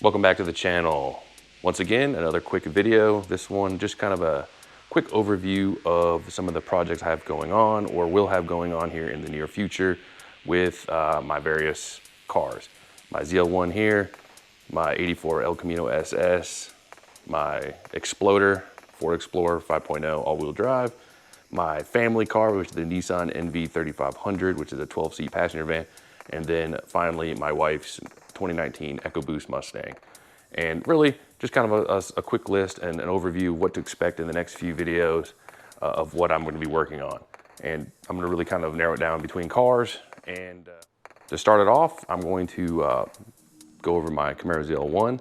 Welcome back to the channel. Once again, another quick video. This one just kind of a quick overview of some of the projects I have going on or will have going on here in the near future with my various cars. My ZL1 here, my '84 El-Camino SS, my Xploder, Ford Explorer 5.0 all-wheel drive, my family car, which is the Nissan NV3500, which is a 12-seat passenger van, and then finally my wife's 2019 EcoBoost Mustang. And really just kind of a quick list and an overview of what to expect in the next few videos of what I'm going to be working on. And I'm going to really kind of narrow it down between cars. And to start it off, I'm going to go over my Camaro ZL1.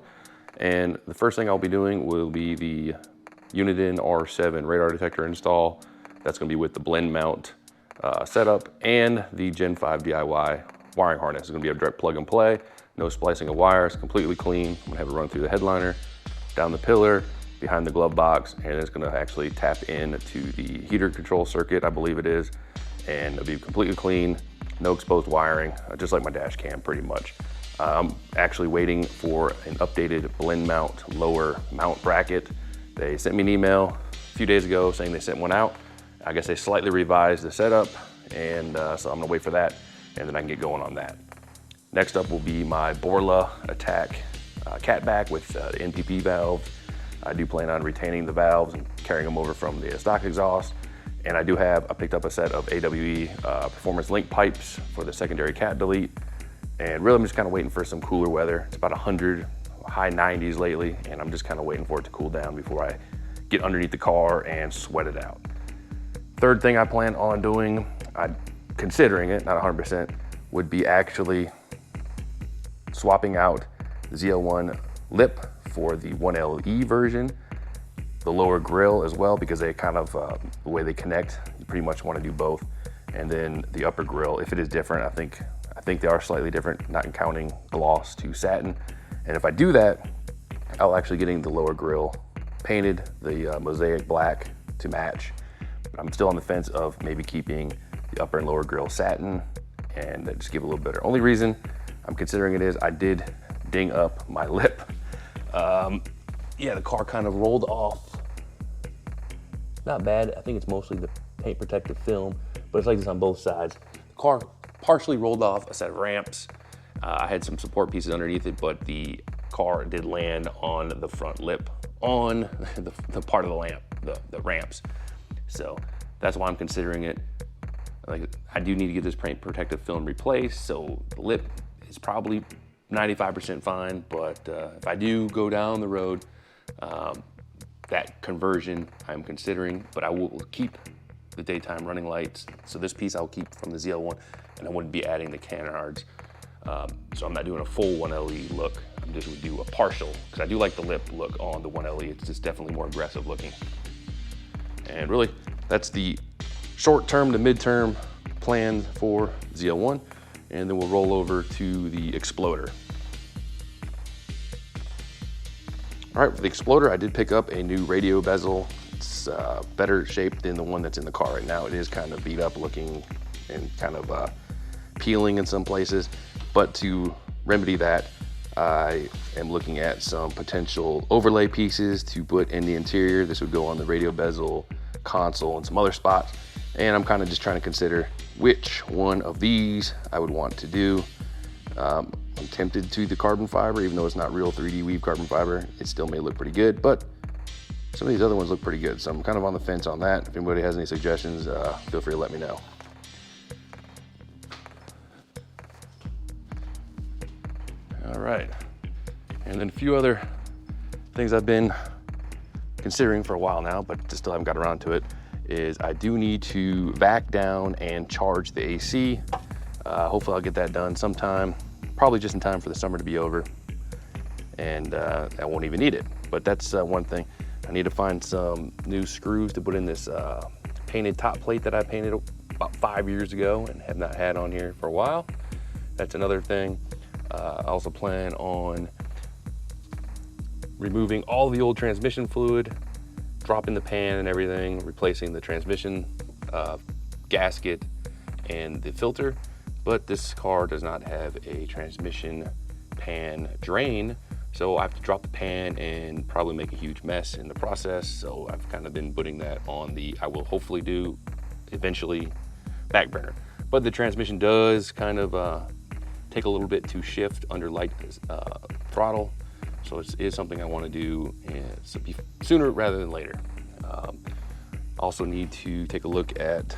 And the first thing I'll be doing will be the Uniden R7 radar detector install. That's going to be with the blend mount setup and the Gen 5 DIY wiring harness. It's going to be a direct plug and play. No splicing of wires, completely clean. I'm gonna have it run through the headliner, down the pillar, behind the glove box, and it's gonna actually tap into the heater control circuit, I believe it is, and it'll be completely clean, no exposed wiring, just like my dash cam pretty much. I'm actually waiting for an updated blend mount lower mount bracket. They sent me an email a few days ago saying they sent one out. I guess they slightly revised the setup, and so I'm gonna wait for that, and then I can get going on that. Next up will be my Borla Attack catback with the NPP valve. I do plan on retaining the valves and carrying them over from the stock exhaust. And I picked up a set of AWE performance link pipes for the secondary cat delete. And really I'm just kind of waiting for some cooler weather. It's about 100, high 90s lately, and I'm just kind of waiting for it to cool down before I get underneath the car and sweat it out. Third thing I plan on doing, considering it, not 100%, would be actually swapping out the ZL1 lip for the 1LE version, the lower grille as well, because they kind of, the way they connect, you pretty much want to do both. And then the upper grille, if it is different, I think they are slightly different, not counting gloss to satin. And if I do that, I'll actually getting the lower grille painted, the mosaic black to match. But I'm still on the fence of maybe keeping the upper and lower grille satin and just give it a little better. Only reason I'm considering it is I did ding up my lip. Yeah, the car kind of rolled off. Not bad. I think it's mostly the paint protective film, but it's like this on both sides. The car partially rolled off a set of ramps. I had some support pieces underneath it, but the car did land on the front lip on the part of the lamp, the ramps. So that's why I'm considering it. Like, I do need to get this paint protective film replaced, so the lip is probably 95% fine, but if I do go down the road, that conversion I'm considering, but I will keep the daytime running lights. So this piece I'll keep from the ZL1, and I wouldn't be adding the canards. So I'm not doing a full 1LE look. I'm just gonna do a partial, because I do like the lip look on the 1LE. It's just definitely more aggressive looking. And really, that's the short-term to mid-term plan for ZL1. And then we'll roll over to the Xploder. All right, for the Xploder, I did pick up a new radio bezel. It's better shaped than the one that's in the car right now. It is kind of beat up looking and kind of peeling in some places. But to remedy that, I am looking at some potential overlay pieces to put in the interior. This would go on the radio bezel, console, and some other spots. And I'm kind of just trying to consider which one of these I would want to do. I'm tempted to the carbon fiber, even though it's not real 3D weave carbon fiber. It still may look pretty good, but some of these other ones look pretty good. So I'm kind of on the fence on that. If anybody has any suggestions, feel free to let me know. All right, and then a few other things I've been considering for a while now, but just still haven't got around to it, is I do need to vac down and charge the AC. Hopefully I'll get that done sometime, probably just in time for the summer to be over, and I won't even need it. But that's one thing. I need to find some new screws to put in this painted top plate that I painted about 5 years ago and have not had on here for a while. That's another thing. I also plan on removing all the old transmission fluid, dropping the pan and everything, replacing the transmission gasket and the filter. But this car does not have a transmission pan drain, So I have to drop the pan and probably make a huge mess in the process. So I've kind of been putting that on the, I will hopefully do eventually, back burner. But the transmission does kind of take a little bit to shift under light throttle. So it is something I want to do sooner rather than later. Also need to take a look at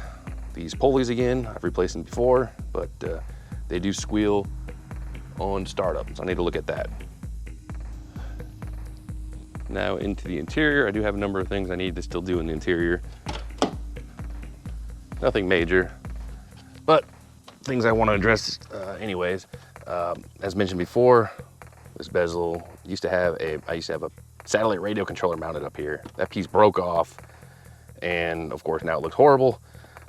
these pulleys again. I've replaced them before, but they do squeal on startup, so I need to look at that. Now into the interior, I do have a number of things I need to still do in the interior. Nothing major, but things I want to address anyways. As mentioned before, this bezel I used to have a satellite radio controller mounted up here. That piece broke off, and of course now it looks horrible.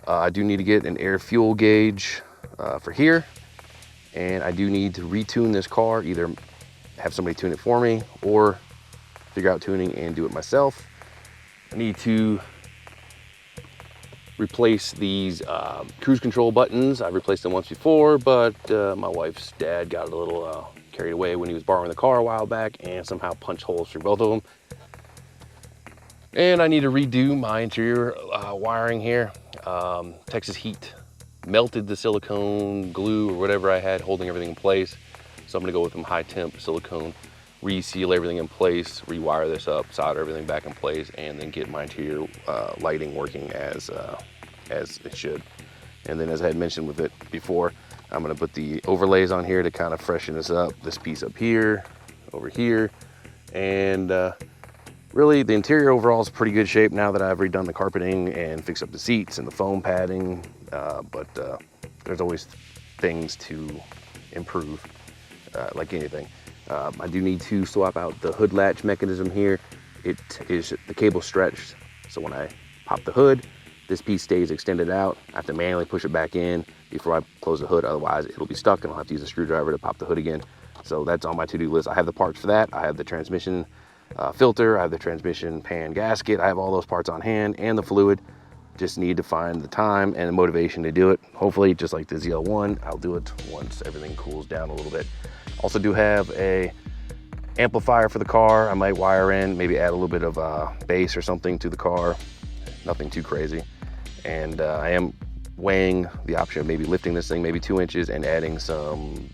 I do need to get an air fuel gauge for here, and I do need to retune this car, either have somebody tune it for me or figure out tuning and do it myself. I need to replace these cruise control buttons. I've replaced them once before, but my wife's dad got a little carried away when he was borrowing the car a while back and somehow punched holes through both of them. And I need to redo my interior wiring here. Texas heat melted the silicone glue or whatever I had holding everything in place. So I'm gonna go with some high temp silicone, reseal everything in place, rewire this up, solder everything back in place, and then get my interior lighting working as it should. And then, as I had mentioned with it before, I'm gonna put the overlays on here to kind of freshen this up. This piece up here, over here, and really the interior overall is pretty good shape now that I've redone the carpeting and fixed up the seats and the foam padding, but there's always things to improve, like anything. I do need to swap out the hood latch mechanism here. It is the cable stretched, so when I pop the hood, this piece stays extended out. I have to manually push it back in before I close the hood, otherwise it'll be stuck and I'll have to use a screwdriver to pop the hood again. So that's on my to-do list. I have the parts for that. I have the transmission filter, I have the transmission pan gasket, I have all those parts on hand, and the fluid. Just need to find the time and the motivation to do it. Hopefully, just like the ZL1, I'll do it once everything cools down a little bit. Also do have a amplifier for the car. I might wire in, maybe add a little bit of bass or something to the car. Nothing too crazy. And I am weighing the option of maybe lifting this thing maybe 2 inches and adding some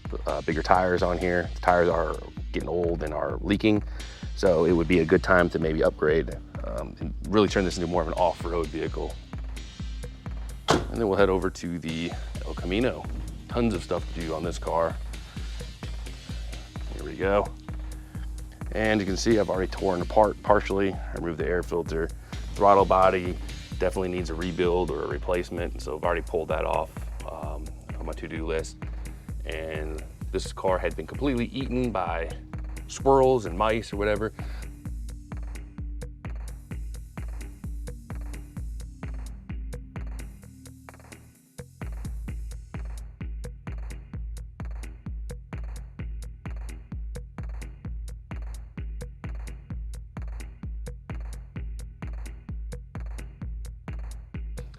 bigger tires on here. The tires are getting old and are leaking, so it would be a good time to maybe upgrade and really turn this into more of an off-road vehicle. And then we'll head over to the El-Camino. Tons of stuff to do on this car. Here we go. And you can see I've already torn apart partially. I removed the air filter. Throttle body definitely needs a rebuild or a replacement, so I've already pulled that off on my to-do list. And this car had been completely eaten by squirrels and mice or whatever.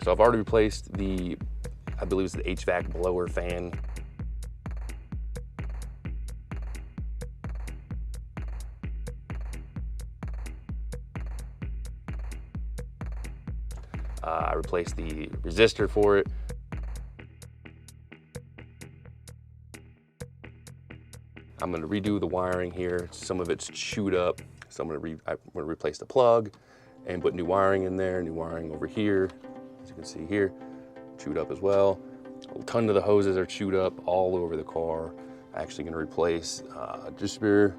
So I've already replaced the, I believe it's the HVAC blower fan. I replaced the resistor for it. I'm gonna redo the wiring here. Some of it's chewed up. So I'm gonna replace the plug and put new wiring in there, new wiring over here. As you can see here, chewed up as well. A ton of the hoses are chewed up all over the car. Actually gonna replace distributor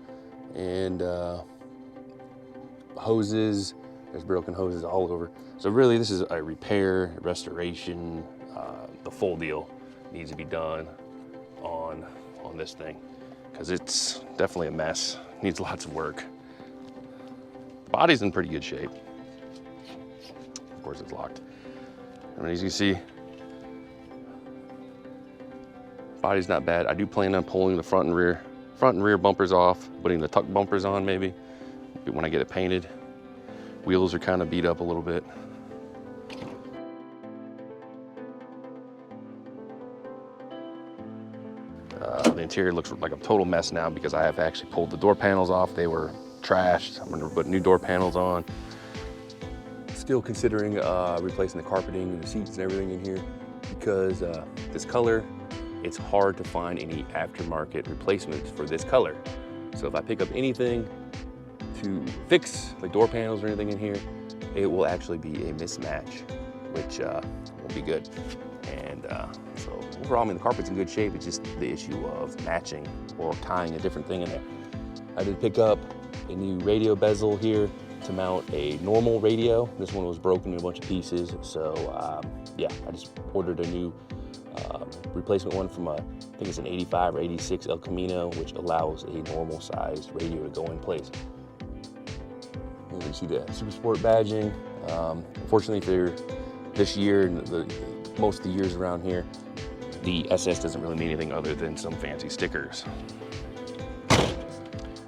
and hoses. There's broken hoses all over. So really this is a repair, restoration, the full deal needs to be done on this thing, because it's definitely a mess, needs lots of work. The body's in pretty good shape. Of course it's locked. I mean, as you can see, body's not bad. I do plan on pulling the front and rear bumpers off, putting the tuck bumpers on maybe when I get it painted. Wheels are kind of beat up a little bit. The interior looks like a total mess now because I have actually pulled the door panels off. They were trashed. I'm gonna put new door panels on. Still considering replacing the carpeting and the seats and everything in here because this color, it's hard to find any aftermarket replacements for this color. So if I pick up anything to fix like door panels or anything in here, it will actually be a mismatch, which will be good. And so overall, I mean, the carpet's in good shape. It's just the issue of matching or tying a different thing in there. I did pick up a new radio bezel here to mount a normal radio. This one was broken in a bunch of pieces. So yeah, I just ordered a new replacement one from I think it's an 85 or 86 El-Camino, which allows a normal sized radio to go in place. You can see the Super Sport badging. Unfortunately for this year and most of the years around here, the SS doesn't really mean anything other than some fancy stickers.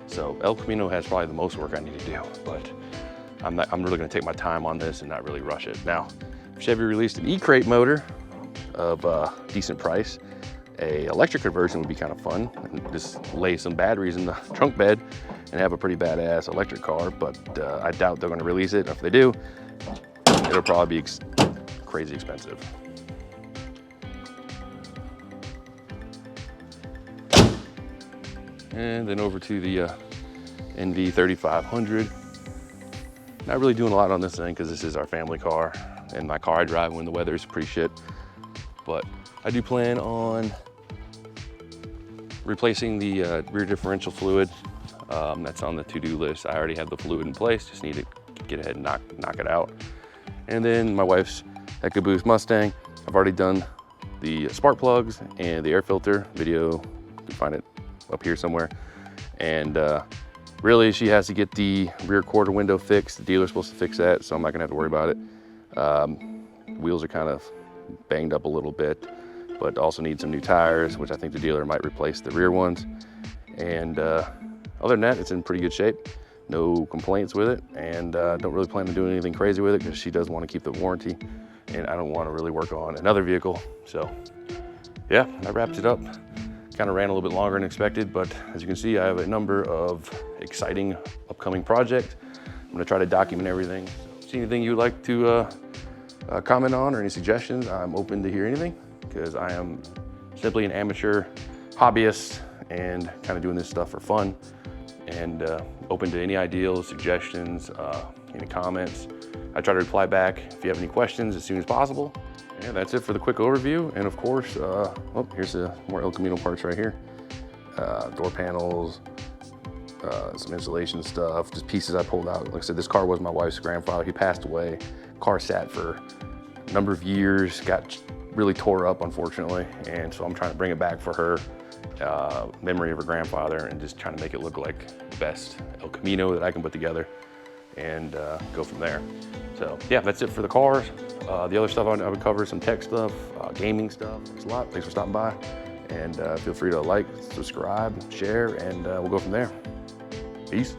So El-Camino has probably the most work I need to do, but I'm really gonna take my time on this and not really rush it. Now, Chevy released an E-Crate motor of decent price. A electric conversion would be kind of fun. And just lay some batteries in the trunk bed and have a pretty badass electric car, but I doubt they're gonna release it. If they do, it'll probably be crazy expensive. And then over to the NV3500. Not really doing a lot on this thing because this is our family car and my car I drive when the weather is pretty shit. But I do plan on replacing the rear differential fluid. That's on the to-do list. I already have the fluid in place, just need to get ahead and knock it out. And then my wife's EcoBoost Mustang. I've already done the spark plugs and the air filter video. You can find it up here somewhere. And really she has to get the rear quarter window fixed. The dealer's supposed to fix that, so I'm not gonna have to worry about it. Wheels are kind of banged up a little bit, but also need some new tires, which I think the dealer might replace the rear ones. And other than that, it's in pretty good shape. No complaints with it, and don't really plan on doing anything crazy with it because she does want to keep the warranty, and I don't want to really work on another vehicle. So yeah, that wraps it up. Kind of ran a little bit longer than expected, but as you can see, I have a number of exciting upcoming projects. I'm gonna try to document everything. So, see anything you'd like to comment on or any suggestions? I'm open to hear anything because I am simply an amateur hobbyist and kind of doing this stuff for fun, and open to any ideas, suggestions, any comments. I try to reply back if you have any questions as soon as possible. And that's it for the quick overview. And of course, oh, here's more El-Camino parts right here. Door panels, some insulation stuff, just pieces I pulled out. Like I said, this car was my wife's grandfather. He passed away. Car sat for a number of years, got really tore up, unfortunately. And so I'm trying to bring it back for her, memory of her grandfather, and just trying to make it look like the best El-Camino that I can put together and go from there. So yeah, that's it for the cars. The other stuff I would cover, some tech stuff, gaming stuff. Thanks a lot. Thanks for stopping by. And feel free to like, subscribe, share, and we'll go from there. Peace.